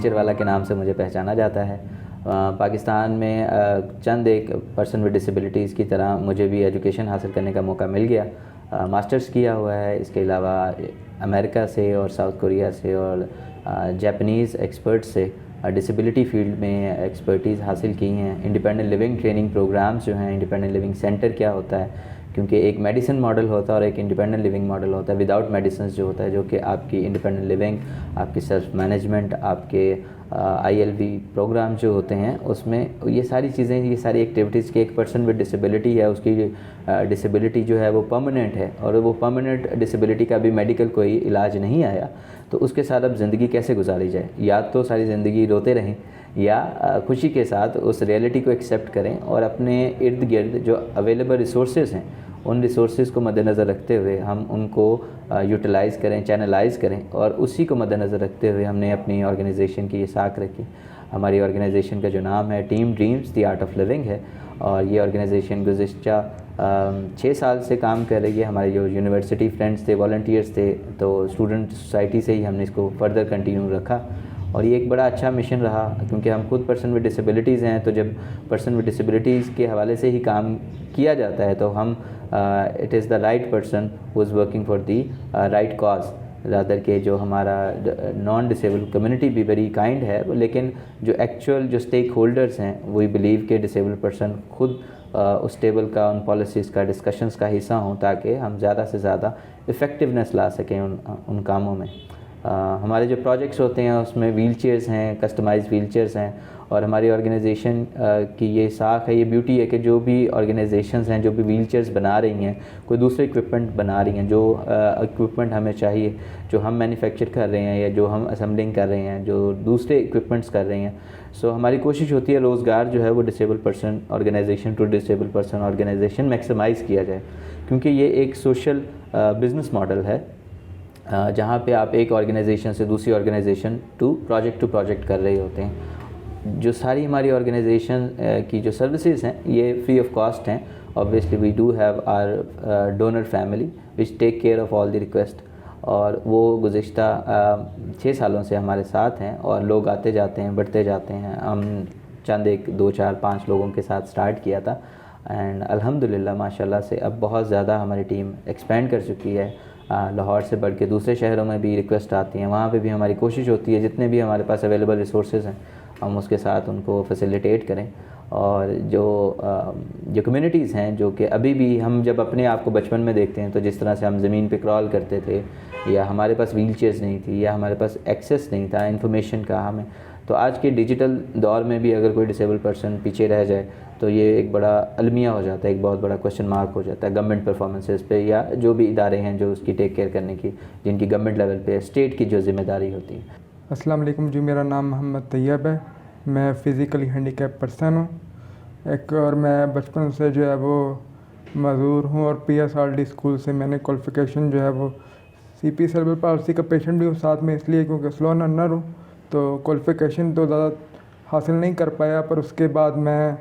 Teacher वाला के नाम से मुझे पहचाना जाता है। पाकिस्तान में चंद एक पर्सन विद डिसेबिलिटीज़ की तरह मुझे भी एजुकेशन हासिल करने का मौका मिल गया। मास्टर्स किया हुआ है, इसके अलावा अमेरिका से और साउथ कोरिया से और जापानीज़ एक्सपर्ट से डिसेबिलिटी फील्ड में एक्सपर्टीज़ हासिल की हैं। इंडिपेंडेंट लिविंग ट्रेनिंग प्रोग्राम्स जो हैं, इंडिपेंडेंट लिविंग सेंटर क्या होता है, क्योंकि एक मेडिसिन मॉडल होता है और एक इंडिपेंडेंट लिविंग मॉडल होता है विदाउट मेडिसिन जो होता है, जो कि आपकी इंडिपेंडेंट लिविंग, आपकी सेल्फ मैनेजमेंट, आपके ILV प्रोग्राम जो होते हैं उसमें ये सारी चीज़ें, ये सारी एक्टिविटीज़ की एक पर्सन विद डिसेबिलिटी है, उसकी डिसेबिलिटी जो है वो परमानेंट है और वो परमानेंट डिसेबिलिटी का भी मेडिकल कोई इलाज नहीं आया, तो उसके साथ अब ज़िंदगी कैसे गुजारी जाए। या तो सारी ज़िंदगी रोते रहें या खुशी के साथ उस रियलिटी को एक्सेप्ट करें और अपने इर्द गिर्द जो अवेलेबल रिसोर्सेज हैं उन रिसोर्सेज को मद्देनज़र रखते हुए हम उनको यूटिलाइज़ करें, चैनलाइज़ करें, और उसी को मद्देनज़र रखते हुए हमने अपनी ऑर्गेनाइजेशन की ये साख रखी। हमारी ऑर्गेनाइजेशन का जो नाम है team dreams the art of living है और ये ऑर्गेनाइजेशन गुज़िश्ता 6 साल से काम कर रही है। हमारे जो यूनिवर्सिटी फ्रेंड्स थे, वॉलंटियर्स थे, तो स्टूडेंट सोसाइटी से ही हमने इसको फर्दर कंटिन्यू रखा और ये एक बड़ा अच्छा मिशन रहा, क्योंकि हम खुद पर्सन विद डिसेबिलिटीज़ हैं। तो जब पर्सन विद डिसेबिलिटीज़ के हवाले से ही काम किया जाता है तो हम it is the right person who is working for the right cause, rather के जो हमारा नॉन डिसेबल कम्युनिटी भी वेरी काइंड है, लेकिन जो एक्चुअल जो स्टेक होल्डर्स हैं वी बिलीव के डिसेबल पर्सन खुद उस टेबल का, उन पॉलिसीज़ का, डिस्कशंस का हिस्सा हों, ताकि हम ज़्यादा से ज़्यादा इफ़ेक्टिवनेस ला सकें उन कामों में। हमारे जो प्रोजेक्ट्स होते हैं उसमें व्हील चेयर्स हैं, कस्टमाइज्ड व्हील चेयर्स हैं, और हमारी ऑर्गेनाइजेशन की ये साख है, ये ब्यूटी है कि जो भी ऑर्गेनाइजेशंस हैं जो भी व्हील चेयर्स बना रही हैं, कोई दूसरे इक्विपमेंट बना रही हैं, जो इक्विपमेंट हमें चाहिए, जो हम मैन्युफैक्चर कर रहे हैं या जो हम असेंबलिंग कर रहे हैं, जो दूसरे इक्विपमेंट्स कर रहे हैं, सो हमारी कोशिश होती है रोज़गार जो है वो disable person organisation to disable person organisation maximise किया जाए, क्योंकि ये एक सोशल बिज़नेस मॉडल है जहाँ पे आप एक ऑर्गेनाइजेशन से दूसरी ऑर्गेनाइजेशन टू प्रोजेक्ट कर रहे होते हैं। जो सारी हमारी ऑर्गेनाइजेशन की जो सर्विसेज हैं ये फ्री ऑफ कॉस्ट हैं। Obviously we do have our donor family which take care of all the request, और वो गुज़िश्ता 6 सालों से हमारे साथ हैं और लोग आते जाते हैं, बढ़ते जाते हैं। हम चंद एक 2 4 5 लोगों के साथ स्टार्ट किया था एंड अल्हम्दुलिल्लाह माशाल्लाह से अब बहुत ज़्यादा हमारी टीम एक्सपेंड कर चुकी है। लाहौर से बढ़ के दूसरे शहरों में भी रिक्वेस्ट आती हैं, वहाँ पे भी हमारी कोशिश होती है जितने भी हमारे पास अवेलेबल रिसोर्सेज हैं हम उसके साथ उनको फैसिलिटेट करें। और जो कम्युनिटीज़ हैं जो कि अभी भी हम जब अपने आप को बचपन में देखते हैं तो जिस तरह से हम ज़मीन पे क्रॉल करते थे, या हमारे पास व्हील चेयर्स नहीं थी, या हमारे पास एक्सेस नहीं था इन्फॉर्मेशन का हमें, तो आज के डिजिटल दौर में भी अगर कोई डिसेबल पर्सन पीछे रह जाए तो ये एक बड़ा अलमिया हो जाता है, एक बहुत बड़ा क्वेश्चन मार्क हो जाता है गवर्नमेंट परफॉर्मेंसेस पे, या जो भी इदारे हैं जो उसकी टेक केयर करने की, जिनकी गवर्नमेंट लेवल पे स्टेट की जो जिम्मेदारी होती है। अस्सलाम वालेकुम जी, मेरा नाम मोहम्मद तैयब है, मैं फ़िज़िकली हैंडीकैप पर्सन हूँ एक, और मैं बचपन से जो है वो मज़दूर हूँ और PSRD स्कूल से मैंने क्वालिफ़िकेशन जो है वो CP सेरेब्रल पाल्सी का पेशेंट भी हूँ साथ में, इसलिए क्योंकि स्लो लर्नर हूँ तो क्वालिफ़िकेशन तो ज़्यादा हासिल नहीं कर पाया। पर उसके बाद मैं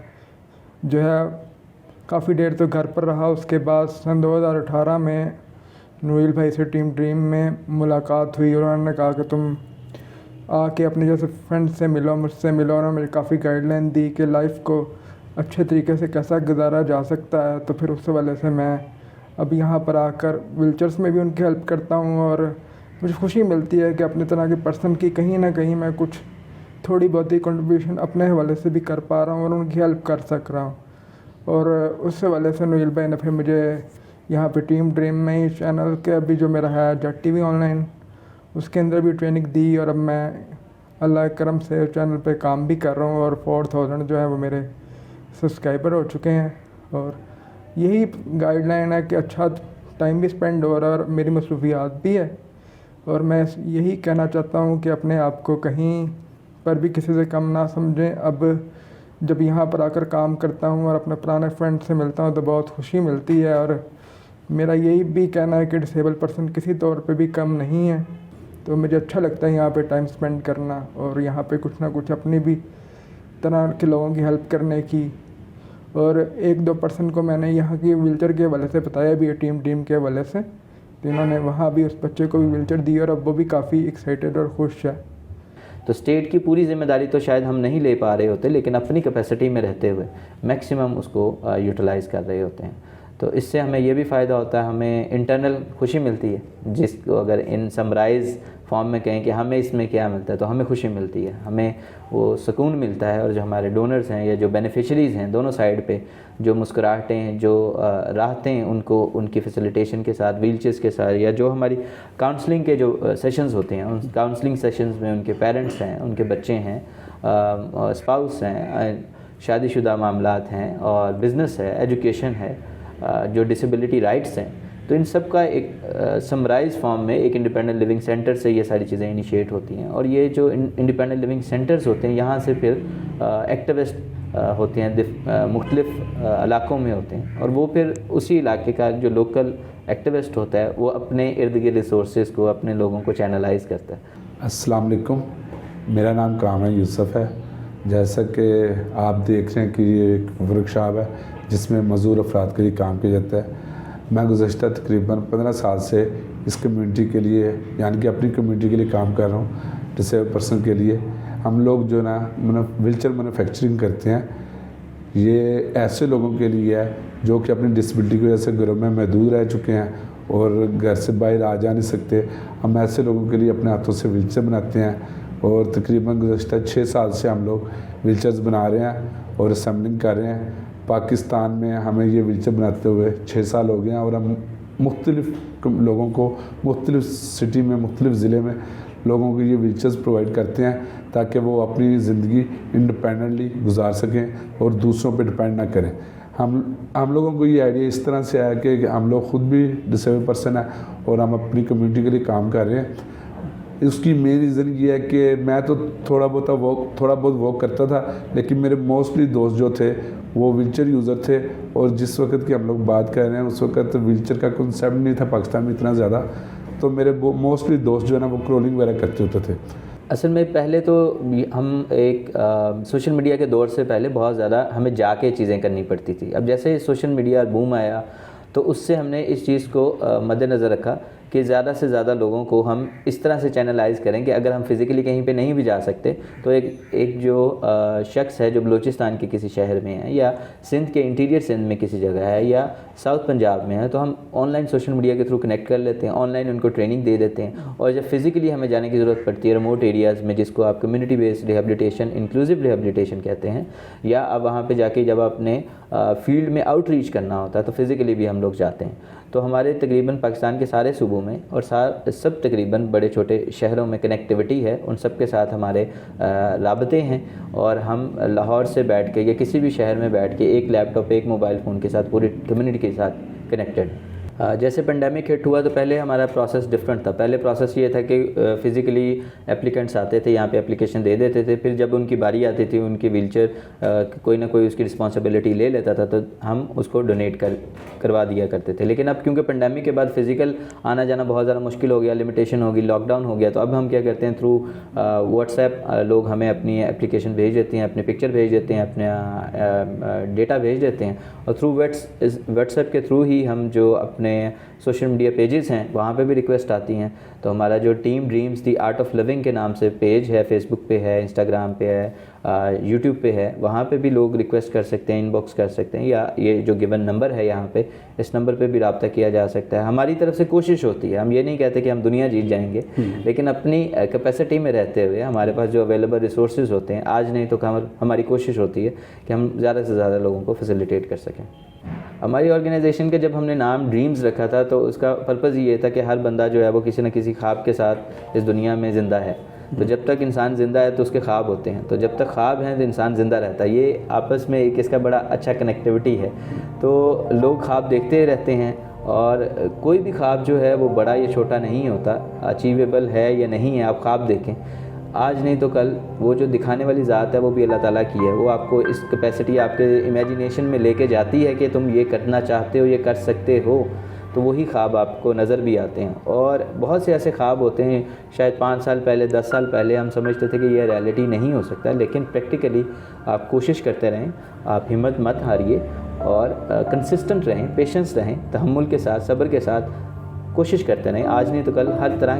जो है काफ़ी देर तो घर पर रहा। उसके बाद सन 2018 में नूरिल भाई से टीम ड्रीम में मुलाकात हुई और उन्होंने कहा कि तुम आके अपने जैसे फ्रेंड से मिलो, मुझसे मिलो, और मुझे काफ़ी गाइडलाइन दी कि लाइफ को अच्छे तरीके से कैसा गुजारा जा सकता है। तो फिर उस वजह से मैं अब यहाँ पर आकर व्हीलचेयर्स में भी उनकी हेल्प करता हूँ और मुझे खुशी मिलती है कि अपने तरह के पर्सन की कहीं ना कहीं मैं कुछ थोड़ी बहुत ही कंट्रीब्यूशन अपने हवाले से भी कर पा रहा हूँ और उनकी हेल्प कर सक रहा हूँ। और उस हवाले से नूरिल भाई ने फिर मुझे यहाँ पे टीम ड्रीम में ही चैनल के अभी जो मेरा है जेट TV ऑनलाइन, उसके अंदर भी ट्रेनिंग दी और अब मैं अल्लाह के करम से चैनल पे काम भी कर रहा हूँ और 4000 जो है वो मेरे सब्सक्राइबर हो चुके हैं। और यही गाइडलाइन है कि अच्छा टाइम भी स्पेंड हो रहा है और मेरी मसरूफियात भी है, और मैं यही कहना चाहता हूँ कि अपने आप को कहीं पर भी किसी से कम ना समझें। अब जब यहाँ पर आकर काम करता हूँ और अपने पुराने फ्रेंड से मिलता हूँ तो बहुत खुशी मिलती है, और मेरा यही भी कहना है कि डिसेबल पर्सन किसी तौर पे भी कम नहीं है। तो मुझे अच्छा लगता है यहाँ पे टाइम स्पेंड करना और यहाँ पे कुछ ना कुछ अपनी भी तरह के लोगों की हेल्प करने की। और 1-2 पर्सन को मैंने यहाँ की व्हीलचेयर के हवाले से बताया भी है, टीम के हवाले से, तो इन्होंने वहाँ भी उस बच्चे को भी व्हीलचेयर दी और अब वो भी काफ़ी एक्साइटेड और खुश है। तो स्टेट की पूरी जिम्मेदारी तो शायद हम नहीं ले पा रहे होते, लेकिन अपनी कैपेसिटी में रहते हुए मैक्सिमम उसको यूटिलाइज़ कर रहे होते हैं। तो इससे हमें ये भी फ़ायदा होता है, हमें इंटरनल खुशी मिलती है, जिसको अगर इन समराइज़ फॉर्म में कहें कि हमें इसमें क्या मिलता है, तो हमें खुशी मिलती है, हमें वो सुकून मिलता है। और जो हमारे डोनर्स हैं या जो बेनिफिशरीज़ हैं दोनों साइड पे, जो मुस्कुराहटें, जो राहतें उनको उनकी फैसिलिटेशन के साथ, व्हीलचेयर्स के साथ, या जो हमारी काउंसलिंग के जो सेशंस होते हैं, उन काउंसलिंग सेशंस में उनके पेरेंट्स हैं, उनके बच्चे हैं, स्पाउस हैं, शादीशुदा मामलात हैं, और बिज़नेस है, एजुकेशन है, जो डिसेबिलिटी राइट्स हैं, तो इन सब का एक समराइज फॉर्म में एक इंडिपेंडेंट लिविंग सेंटर से ये सारी चीज़ें इनिशिएट होती हैं। और ये जो इंडिपेंडेंट लिविंग सेंटर्स होते हैं, यहाँ से फिर एक्टिविस्ट होते हैं, मुख्तलिफ इलाकों में होते हैं, और वो फिर उसी इलाके का जो लोकल एक्टिविस्ट होता है वो अपने इर्द गिर्द रिसोर्सेज को, अपने लोगों को चैनलाइज करता है। अस्सलाम वालेकुम, मेरा नाम कामरान यूसुफ है। जैसा कि आप देख रहे हैं कि ये एक वर्कशॉप है जिसमें मज़दूर अफराद के लिए काम किया जाता है। मैं गुज़श्ता तकरीबन 15 साल से इस कम्युनिटी के लिए, यानी कि अपनी कम्युनिटी के लिए काम कर रहा हूँ, डिसेबल पर्सन के लिए। हम लोग जो ना व्हीलचेयर मैन्युफैक्चरिंग करते हैं, ये ऐसे लोगों के लिए है जो कि अपनी डिसेबिलिटी की वजह से घरों में महदूद रह चुके हैं और घर से बाहर आ जा नहीं सकते। हम ऐसे लोगों के लिए अपने हाथों से व्हीलचेयर बनाते हैं, और तकरीबन गुज़श्ता 6 साल से हम लोग व्हीलचेयर्स बना रहे हैं और असेंबलिंग कर रहे हैं। पाकिस्तान में हमें ये व्हीलचेयर बनाते हुए 6 साल हो गए हैं, और हम मुख्तलिफ लोगों को मुख्तलिफ सिटी में, मुख्तलिफ ज़िले में लोगों को ये व्हीलचेयर्स प्रोवाइड करते हैं ताकि वो अपनी ज़िंदगी इंडिपेंडेंटली गुजार सकें और दूसरों पे डिपेंड ना करें। हम लोगों को ये आइडिया इस तरह से आया कि हम लोग ख़ुद भी डिसेबल पर्सन है और हम अपनी कम्युनिटी के लिए काम कर रहे हैं। उसकी मेन रीज़न ये है कि मैं तो थोड़ा बहुत वॉक करता था, लेकिन मेरे मोस्टली दोस्त जो थे वो व्हीलचेयर यूज़र थे, और जिस वक्त की हम लोग बात कर रहे हैं उस वक्त व्हीलचेयर का कंसेप्ट नहीं था पाकिस्तान में इतना ज़्यादा। तो मेरे मोस्टली दोस्त जो है ना वो क्रोलिंग वगैरह करते होते थे। असल में पहले तो हम एक सोशल मीडिया के दौर से पहले बहुत ज़्यादा हमें जाके चीज़ें करनी पड़ती थी। अब जैसे सोशल मीडिया बूम आया तो उससे हमने इस चीज़ को मद्देनज़र रखा कि ज़्यादा से ज़्यादा लोगों को हम इस तरह से चैनलाइज़ करें कि अगर हम फ़िज़िकली कहीं पे नहीं भी जा सकते तो एक जो शख्स है जो बलूचिस्तान के किसी शहर में है, या सिंध के इंटीरियर सिंध में किसी जगह है, या साउथ पंजाब में है, तो हम ऑनलाइन सोशल मीडिया के थ्रू कनेक्ट कर लेते हैं, ऑनलाइन उनको ट्रेनिंग दे देते हैं। और जब फ़िज़िकली हमें जाने की ज़रूरत पड़ती है रिमोट एरियाज़ में, जिसको आप community based rehabilitation, inclusive rehabilitation कहते हैं, या अब वहाँ पर जाके जब अपने फील्ड में आउटरीच करना होता है तो फ़िज़िकली भी हम लोग जाते हैं। तो हमारे तकरीबन पाकिस्तान के सारे सूबों में और सब तकरीबन बड़े छोटे शहरों में कनेक्टिविटी है, उन सब के साथ हमारे राबते हैं, और हम लाहौर से बैठ के या किसी भी शहर में बैठ के एक लैपटॉप, एक मोबाइल फ़ोन के साथ पूरी कम्युनिटी के साथ कनेक्टेड। जैसे पेंडेमिक हिट हुआ तो पहले हमारा प्रोसेस डिफरेंट था। पहले प्रोसेस ये था कि फ़िज़िकली एप्लीकेंट्स आते थे, यहाँ पे एप्लीकेशन दे देते थे, फिर जब उनकी बारी आती थी, उनकी व्हीलचेयर कोई ना कोई उसकी रिस्पॉन्सिबिलिटी ले लेता था, तो हम उसको डोनेट करवा दिया करते थे। लेकिन अब क्योंकि पेंडेमिक के बाद फ़िज़िकल आना जाना बहुत ज़्यादा मुश्किल हो गया, लिमिटेशन होगी, लॉकडाउन हो गया, तो अब हम क्या करते हैं, थ्रू व्हाट्सएप लोग हमें अपनी एप्लीकेशन भेज देते हैं, अपने पिक्चर भेज देते हैं, अपना डेटा भेज देते हैं, और थ्रू व्हाट्सएप के थ्रू ही हम जो अपने सोशल मीडिया पेजेस हैं वहाँ पे भी रिक्वेस्ट आती हैं। तो हमारा जो team dreams the art of living के नाम से पेज है, फेसबुक पे है, इंस्टाग्राम पे है, यूट्यूब पे है, वहाँ पे भी लोग रिक्वेस्ट कर सकते हैं, इनबॉक्स कर सकते हैं, या ये जो गिवन नंबर है यहाँ पे, इस नंबर पे भी रब्ता किया जा सकता है। हमारी तरफ से कोशिश होती है, हम ये नहीं कहते कि हम दुनिया जीत जाएंगे, लेकिन अपनी कैपेसिटी में रहते हुए हमारे पास जो अवेलेबल रिसोर्सेज होते हैं, आज नहीं तो कल हमारी कोशिश होती है कि हम ज़्यादा से ज़्यादा लोगों को फैसिलिटेट कर सकें। हमारी ऑर्गेनाइजेशन का जब हमने नाम ड्रीम्स रखा था तो उसका पर्पज़ ये था कि हर बंदा जो है वो किसी न किसी ख्वाब के साथ इस दुनिया में ज़िंदा है। तो जब तक इंसान ज़िंदा है तो उसके ख्वाब होते हैं, तो जब तक ख्वाब हैं तो इंसान ज़िंदा रहता है। ये आपस में एक इसका बड़ा अच्छा कनेक्टिविटी है। तो लोग ख्वाब देखते रहते हैं, और कोई भी ख्वाब जो है वो बड़ा या छोटा नहीं होता, अचीवेबल है या नहीं है, आप ख्वाब देखें। आज नहीं तो कल वो जो दिखाने वाली ज़ात है वो भी अल्लाह ताला की है। वो आपको इस कैपेसिटी आपके इमेजिनेशन में लेके जाती है कि तुम ये करना चाहते हो, ये कर सकते हो, तो वही ख्वाब आपको नज़र भी आते हैं। और बहुत से ऐसे ख्वाब होते हैं, शायद 5 साल पहले, 10 साल पहले हम समझते थे कि ये रियलिटी नहीं हो सकता, लेकिन प्रैक्टिकली आप कोशिश करते रहें, आप हिम्मत मत हारिए, और कंसिस्टेंट रहें, पेशेंस रहें, तहम्मुल के साथ, सब्र के साथ कोशिश करते रहें। आज नहीं तो कल हर तरह